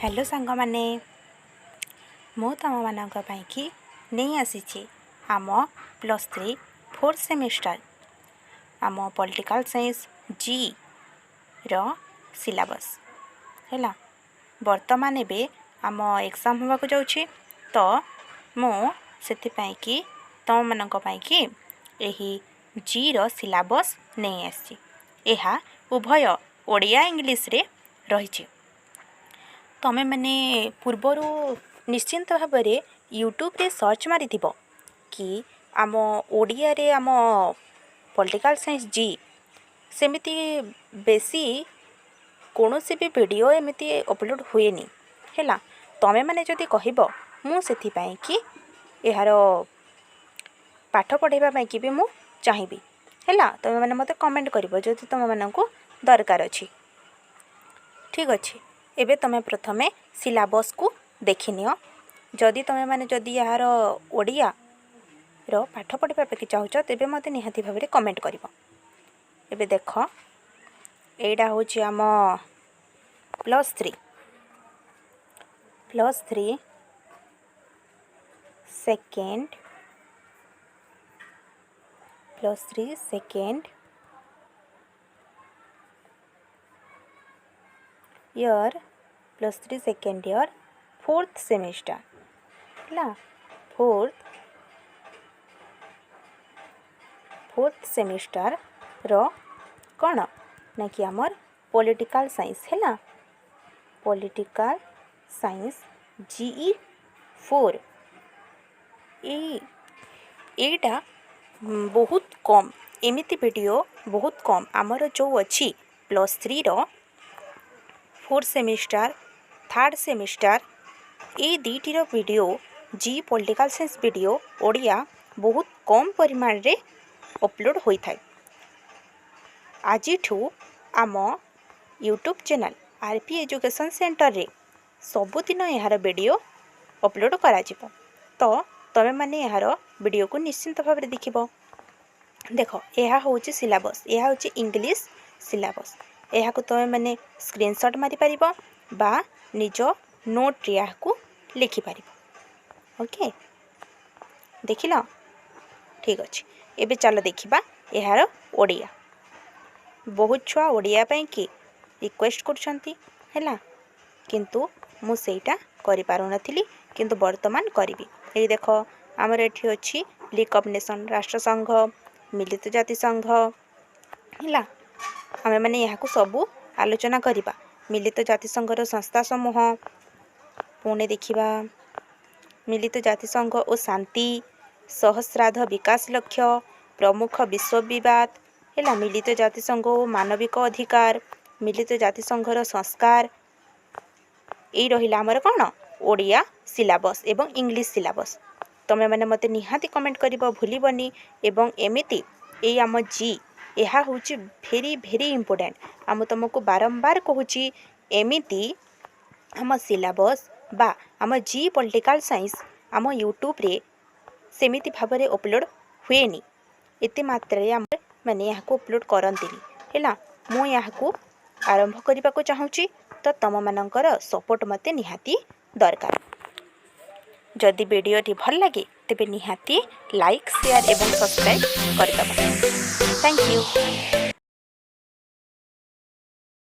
Hello सांग माने मु तुम मानक कि नहीं आसी आम +3 4th सेमिस्टर आम पॉलिटिकल साइंस जी रो सिलेबस है बर्तमान एबे आम एग्जाम होगा जाऊँ तो मु से कि तुम मानक कि यही जी रो सिलेबस नहीं आसी यह उभय ओडिया इंग्लिश रे रही तमें मैंने पूर्वर निश्चिंत भाव में यूट्यूब रे सर्च मारि कि आम ओडिया रे आम पॉलिटिकल साइंस जी सेमिति बेसी कौन से भी वीडियो एमती अपलोड हुए है तमें मैंने जदि कहब मुझे कि यार पाठ पढ़ाई कि भी मु चाहिए है तुम मैंने मत कमेंट कर जदि तुम मानक दरकार अच्छी ठीक अच्छे एबे तुम प्रथमे सिलेबस को देखनी जदि तुम मैंने जदि यार ओडिया रो पाठ पढ़ा कि चाहूच तेबे मत निहाती भाव में कमेंट कर एबे देख एटा हूँ आम +3 second year +3 second year 4th semester है 4th सेमिस्टर रो कौन ना कि आमर पॉलिटिकल साइंस है पॉलिटिकल साइंस जीई 4 एटा बहुत कम एमिति वीडियो बहुत कम आमर जो अच्छी +3 रो 4th सेमिस्टर 3rd सेमिस्टर ये दुईटी वीडियो जी पॉलिटिकल साइंस वीडियो ओडिया बहुत कम परिमाण रे अपलोड होता है आज आम YouTube channel RP education centre रे सबुदिन यार वीडियो अपलोड करा तो तमें माने यार वीडियो को निश्चिंत भाव में देखिब देख यह हूँ सिलेबस यह हूँ इंग्लिश सिलेबस यह तुम मैंने स्क्रीनशॉट मारी पार बा निज नोट को लिखिपार ओके देख ल ठीक अच्छे एबे चलो देखा यार ओडिया बहुत छुआ ओडिया कि रिक्वेस्ट करछंती हैला किंतु मु सेटा करि पारु नथिली किंतु वर्तमान करी ये देख आमर एठी अछि लीग ऑफ नेशन राष्ट्र संघ मिलित जाति संघ हैला आमे माने यहाँ को सबू आलोचना करिबा मिलित जाति संघर संस्था समूह पुणे देखिबा मिलित जाति संघ और शांति सहस्राध विकास लक्ष्य प्रमुख विश्व विवाद है मिलित जाति संघ और मानविक अधिकार मिलित जाति संघर संस्कार यही रहा आमर कौन ओडिया सिलेबस एवं इंग्लिश सिलेबस तमें मैंने मत निहाती कमेंट कर भूलबनी एवं एमिति ये आम जी यह हूँ भेरी भेरी इम्पोर्टेंट आम तुमको बारंबार कहूँ एमिति आम सिलेबस बा आम जी पॉलिटिकल साइंस आम यूट्यूब रे सेमिति भाव में अपलोड हुए एते मात्रा आम मैंने यहाँ को अपलोड करती है मु यहाँ को आरंभ करने को चाहूँगी तो तुम मानकर सपोर्ट मत निहाती दरकार जदि वीडियोटी भल लगे तेबे निहाती लाइक शेयर एवं सब्सक्राइब कर थैंक यू।